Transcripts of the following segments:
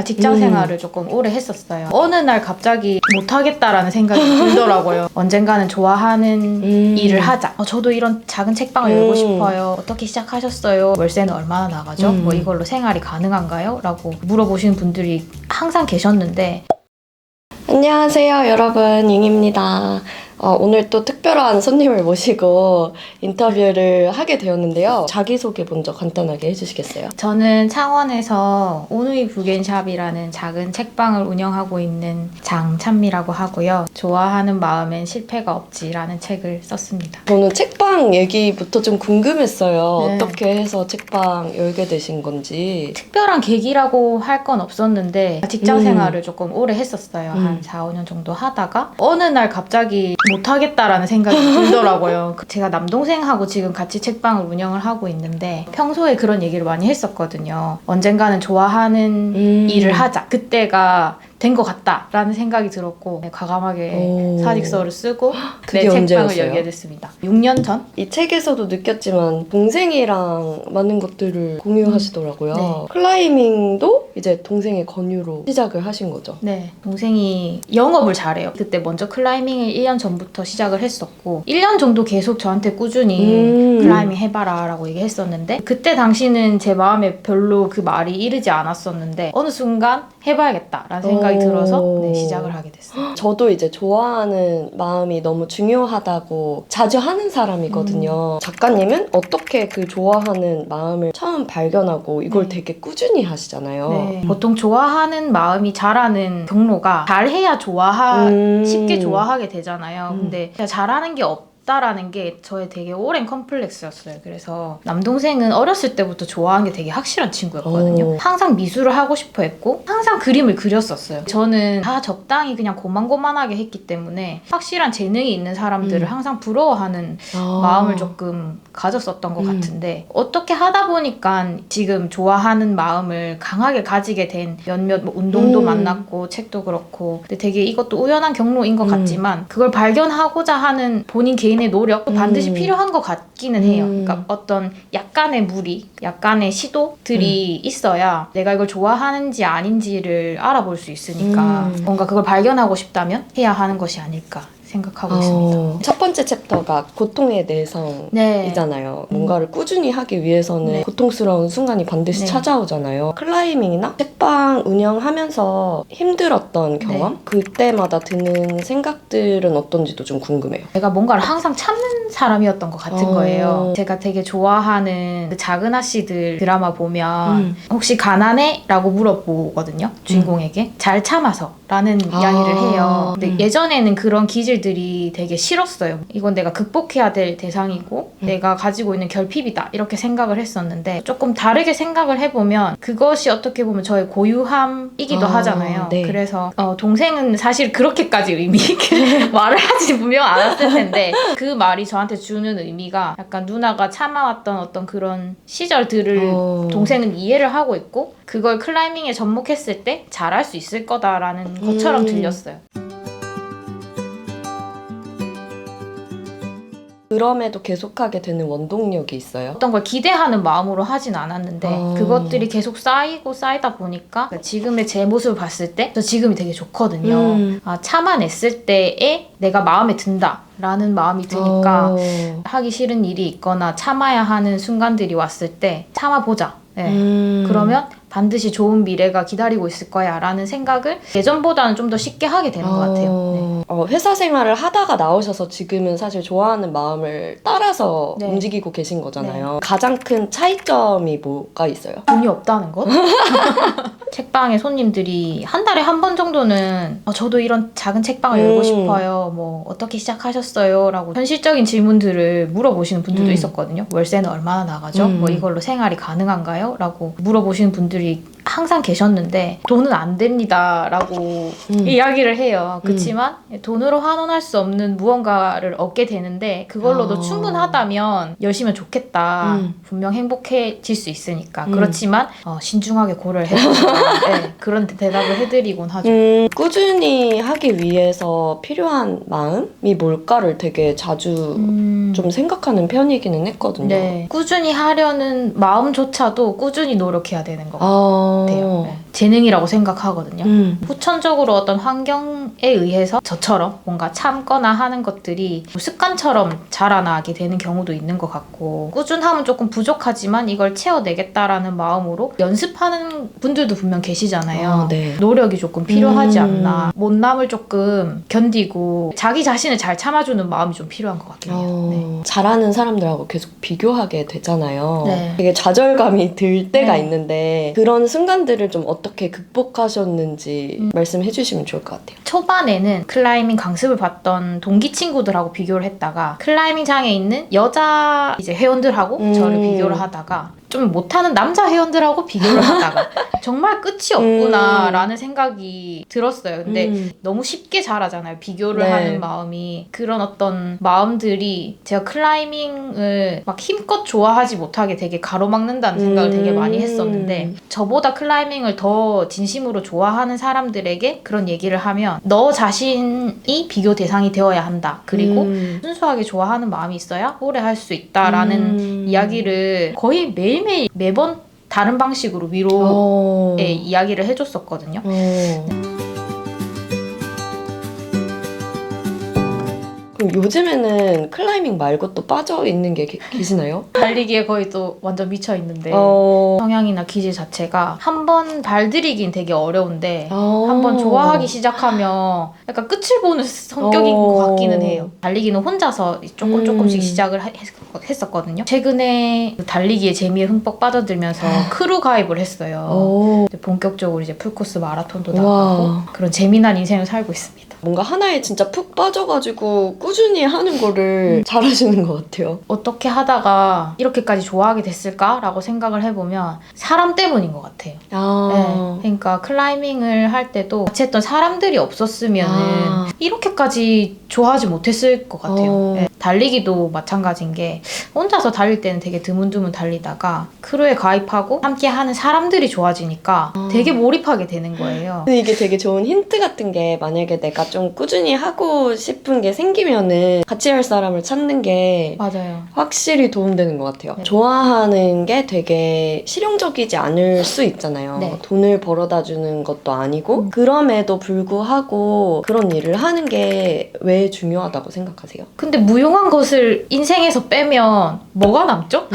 직장 생활을 조금 오래 했었어요. 어느 날 갑자기 못하겠다라는 생각이 들더라고요. 언젠가는 좋아하는 일을 하자. 저도 이런 작은 책방을 열고 싶어요. 어떻게 시작하셨어요? 월세는 얼마나 나가죠? 뭐 이걸로 생활이 가능한가요? 라고 물어보시는 분들이 항상 계셨는데 안녕하세요 여러분, 잉입니다. 오늘 또 특별한 손님을 모시고 인터뷰를 하게 되었는데요. 자기소개 먼저 간단하게 해주시겠어요? 저는 창원에서 오누이 불겐샵이라는 작은 책방을 운영하고 있는 장찬미라고 하고요. 좋아하는 마음엔 실패가 없지라는 책을 썼습니다. 저는 책방 얘기부터 좀 궁금했어요. 네. 어떻게 해서 책방 열게 되신 건지. 특별한 계기라고 할 건 없었는데 직장 생활을 조금 오래 했었어요. 한 4, 5년 정도 하다가 어느 날 갑자기 못하겠다라는 생각이 들더라고요. 제가 남동생하고 지금 같이 책방을 운영을 하고 있는데 평소에 그런 얘기를 많이 했었거든요. 언젠가는 좋아하는 일을 하자. 그때가 된 것 같다라는 생각이 들었고 과감하게 사직서를 쓰고 내 그게 책방을 언제였어요? 열게 됐습니다. 6년 전? 이 책에서도 느꼈지만 동생이랑 많은 것들을 공유하시더라고요. 네. 클라이밍도 이제 동생의 권유로 시작을 하신 거죠. 네, 동생이 영업을 잘해요. 그때 먼저 클라이밍을 1년 전부터 시작을 했었고 1년 정도 계속 저한테 꾸준히 클라이밍 해봐라 라고 얘기했었는데 그때 당시는 제 마음에 별로 그 말이 이르지 않았었는데 어느 순간 해봐야겠다라는 생각이 들어서 시작을 하게 됐어요. 저도 이제 좋아하는 마음이 너무 중요하다고 자주 하는 사람이거든요. 작가님은 어떻게 그 좋아하는 마음을 처음 발견하고 이걸 되게 꾸준히 하시잖아요. 네. 보통 좋아하는 마음이 자라는 경로가 잘해야 쉽게 좋아하게 되잖아요. 근데 제가 잘하는 게 없다라는 게 저의 되게 오랜 컴플렉스였어요. 그래서 남동생은 어렸을 때부터 좋아하는 게 되게 확실한 친구였거든요. 항상 미술을 하고 싶어 했고 항상 그림을 그렸었어요. 저는 다 적당히 그냥 고만고만하게 했기 때문에 확실한 재능이 있는 사람들을 항상 부러워하는 마음을 조금 가졌었던 것 같은데 어떻게 하다 보니까 지금 좋아하는 마음을 강하게 가지게 된 몇몇 운동도 만났고 책도 그렇고 근데 되게 이것도 우연한 경로인 것 같지만 그걸 발견하고자 하는 본인 개인의 노력도 반드시 필요한 것 같기는 해요. 그러니까 어떤 약간의 무리, 약간의 시도들이 있어야 내가 이걸 좋아하는지 아닌지를 알아볼 수 있으니까 뭔가 그걸 발견하고 싶다면 해야 하는 것이 아닐까 생각하고 있습니다. 첫 번째 챕터가 고통의 내성이잖아요. 뭔가를 꾸준히 하기 위해서는 고통스러운 순간이 반드시 찾아오잖아요. 클라이밍이나 책방 운영하면서 힘들었던 경험? 그때마다 드는 생각들은 어떤지도 좀 궁금해요. 내가 뭔가를 항상 참는 사람이었던 것 같은 거예요. 제가 되게 좋아하는 그 작은 아씨들 드라마 보면 혹시 가난해? 라고 물어보거든요. 주인공에게. 잘 참아서 라는 이야기를 해요. 근데 예전에는 그런 기질들이 되게 싫었어요. 이건 내가 극복해야 될 대상이고 내가 가지고 있는 결핍이다 이렇게 생각을 했었는데 조금 다르게 생각을 해보면 그것이 어떻게 보면 저의 고유함이기도 하잖아요. 네. 그래서 동생은 사실 그렇게까지 의미 있게 말을 하지 분명 않았을 텐데 그 말이 저한테 주는 의미가 약간 누나가 참아왔던 어떤 그런 시절들을 동생은 이해를 하고 있고 그걸 클라이밍에 접목했을 때 잘할 수 있을 거다라는 것처럼 들렸어요. 그럼에도 계속하게 되는 원동력이 있어요? 어떤 걸 기대하는 마음으로 하진 않았는데 그것들이 계속 쌓이고 쌓이다 보니까 지금의 제 모습을 봤을 때 저 지금이 되게 좋거든요. 참아냈을 때에 내가 마음에 든다 라는 마음이 드니까 하기 싫은 일이 있거나 참아야 하는 순간들이 왔을 때 참아보자. 그러면 반드시 좋은 미래가 기다리고 있을 거야 라는 생각을 예전보다는 좀 더 쉽게 하게 되는 것 같아요. 회사 생활을 하다가 나오셔서 지금은 사실 좋아하는 마음을 따라서 움직이고 계신 거잖아요. 가장 큰 차이점이 뭐가 있어요? 돈이 없다는 것? 책방에 손님들이 한 달에 한 번 정도는 저도 이런 작은 책방을 열고 싶어요. 뭐 어떻게 시작하셨어요? 라고 현실적인 질문들을 물어보시는 분들도 있었거든요. 월세는 얼마나 나가죠? 뭐 이걸로 생활이 가능한가요? 라고 물어보시는 분들이 항상 계셨는데 돈은 안 됩니다 라고 이야기를 해요. 그렇지만 돈으로 환원할 수 없는 무언가를 얻게 되는데 그걸로도 충분하다면 열심히 좋겠다. 분명 행복해질 수 있으니까. 그렇지만 신중하게 고려를 해보자. 그런 대답을 해드리곤 하죠. 꾸준히 하기 위해서 필요한 마음이 뭘까를 되게 자주 좀 생각하는 편이기는 했거든요. 꾸준히 하려는 마음조차도 꾸준히 노력해야 되는 것 같아요. 같아요. 네. 재능이라고 생각하거든요. 후천적으로 어떤 환경에 의해서 저처럼 뭔가 참거나 하는 것들이 습관처럼 자라나게 되는 경우도 있는 것 같고, 꾸준함은 조금 부족하지만 이걸 채워내겠다라는 마음으로 연습하는 분들도 분명 계시잖아요. 네. 노력이 조금 필요하지 않나. 못남을 조금 견디고 자기 자신을 잘 참아주는 마음이 좀 필요한 것 같긴 해요. 네. 잘하는 사람들하고 계속 비교하게 되잖아요. 네. 되게 좌절감이 들 때가 네. 있는데 그런 순간들을 좀 어떻게 극복하셨는지 말씀해 주시면 좋을 것 같아요. 초반에는 클라이밍 강습을 받던 동기 친구들하고 비교를 했다가 클라이밍장에 있는 여자 이제 회원들하고 저를 비교를 하다가 좀 못하는 남자 회원들하고 비교를 하다가 정말 끝이 없구나라는 생각이 들었어요. 근데 너무 쉽게 잘하잖아요. 비교를 네. 하는 마음이. 그런 어떤 마음들이 제가 클라이밍을 막 힘껏 좋아하지 못하게 되게 가로막는다는 생각을 되게 많이 했었는데, 저보다 클라이밍을 더 진심으로 좋아하는 사람들에게 그런 얘기를 하면 너 자신이 비교 대상이 되어야 한다. 그리고 순수하게 좋아하는 마음이 있어야 오래 할 수 있다라는 이야기를 거의 매번 다른 방식으로 위로의 이야기를 해줬었거든요. 그럼 요즘에는 클라이밍 말고 또 빠져 있는 게 계시나요? 달리기에 거의 또 완전 미쳐 있는데 성향이나 기질 자체가 한 번 발들이긴 되게 어려운데 한 번 좋아하기 시작하면 약간 끝을 보는 성격인 것 같기는 해요. 달리기는 혼자서 조금씩 시작을 했었거든요. 최근에 달리기의 재미에 흠뻑 빠져들면서 크루 가입을 했어요. 이제 본격적으로 이제 풀코스 마라톤도 나가고 그런 재미난 인생을 살고 있습니다. 뭔가 하나에 진짜 푹 빠져가지고 꾸준히 하는 거를 잘하시는 것 같아요. 어떻게 하다가 이렇게까지 좋아하게 됐을까라고 생각을 해보면 사람 때문인 것 같아요. 네. 그러니까 클라이밍을 할 때도 같이 했던 사람들이 없었으면 이렇게까지 좋아하지 못했을 것 같아요. 네. 달리기도 마찬가지인 게 혼자서 달릴 때는 되게 드문드문 달리다가 크루에 가입하고 함께 하는 사람들이 좋아지니까 되게 몰입하게 되는 거예요. 근데 이게 되게 좋은 힌트 같은 게, 만약에 내가 좀 꾸준히 하고 싶은 게 생기면은 같이 할 사람을 찾는 게 맞아요. 확실히 도움되는 것 같아요. 네. 좋아하는 게 되게 실용적이지 않을 수 있잖아요. 네. 돈을 벌어다 주는 것도 아니고 그럼에도 불구하고 그런 일을 하는 게 왜 중요하다고 생각하세요? 근데 무용한 것을 인생에서 빼면 뭐가 남죠?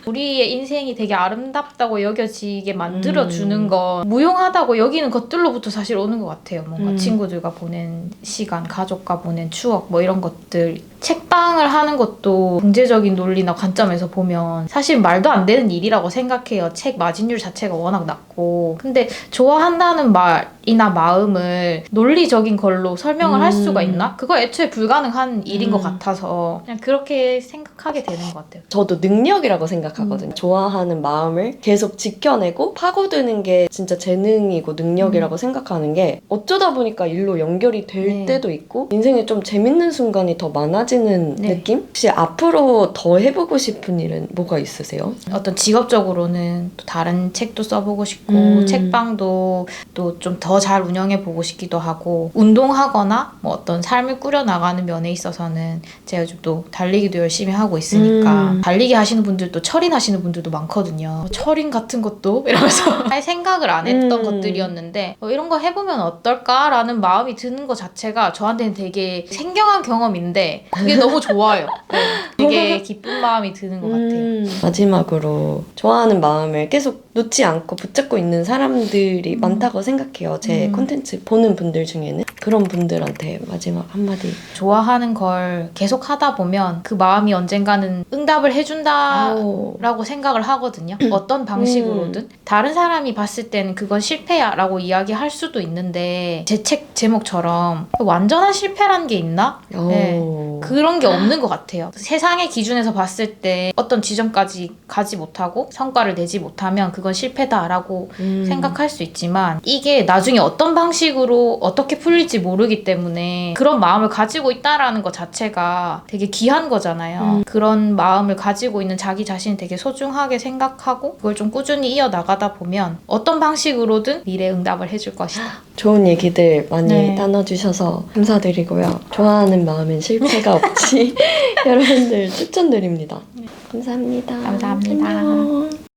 우리의 인생이 되게 아름답다고 여겨지게 만들어주는 건 무용하다고 여기는 것들로부터 사실 오는 것 같아요. 뭔가 친구들과 보낸 시간, 가족과 보낸 추억, 뭐 이런 것들. 책방을 하는 것도 경제적인 논리나 관점에서 보면 사실 말도 안 되는 일이라고 생각해요. 책 마진율 자체가 워낙 낮고. 근데 좋아한다는 말이나 마음을 논리적인 걸로 설명을 할 수가 있나? 그거 애초에 불가능한 일인 것 같아서 그냥 그렇게 생각하게 되는 것 같아요. 저도 능력이라고 생각하거든요. 좋아하는 마음을 계속 지켜내고 파고드는 게 진짜 재능이고 능력이라고 생각하는 게, 어쩌다 보니까 일로 연결이 될 때도 있고 인생에 좀 재밌는 순간이 더 많아지는 느낌? 혹시 앞으로 더 해보고 싶은 일은 뭐가 있으세요? 어떤 직업적으로는 또 다른 책도 써보고 싶고 책방도 또 좀 더 잘 운영해보고 싶기도 하고, 운동하거나 뭐 어떤 삶을 꾸려나가는 면에 있어서는 제가 요즘 또 달리기도 열심히 하고 있으니까 달리기 하시는 분들도 철인하시는 분들도 많거든요. 철인 같은 것도 이러면서 아예 생각을 안 했던 것들이었는데 이런 거 해보면 어떨까라는 마음이 드는 것 자체가 저한테는 되게 생경한 경험인데 그게 너무 좋아요. 네. 되게 기쁜 마음이 드는 것 같아요. 마지막으로 좋아하는 마음을 계속 놓지 않고 붙잡고 있는 사람들이 많다고 생각해요. 제 콘텐츠 보는 분들 중에는. 그런 분들한테 마지막 한마디. 좋아하는 걸 계속 하다 보면 그 마음이 언젠가는 응답을 해준다라고 생각을 하거든요. 어떤 방식으로든. 다른 사람이 봤을 때는 그건 실패야 라고 이야기할 수도 있는데 제 책 제목처럼 완전한 실패란 게 있나? 네. 그런 게 없는 것 같아요. 세상의 기준에서 봤을 때 어떤 지점까지 가지 못하고 성과를 내지 못하면 그건 실패다라고 생각할 수 있지만, 이게 나중에 어떤 방식으로 어떻게 풀릴지 모르기 때문에 그런 마음을 가지고 있다라는 것 자체가 되게 귀한 거잖아요. 그런 마음을 가지고 있는 자기 자신을 되게 소중하게 생각하고 그걸 좀 꾸준히 이어나가다 보면 어떤 방식으로든 미래 응답을 해줄 것이다. 좋은 얘기들 많이 나눠주셔서 감사드리고요. 좋아하는 마음엔 실패가 없지 여러분들 추천드립니다. 감사합니다. 감사합니다. 안녕.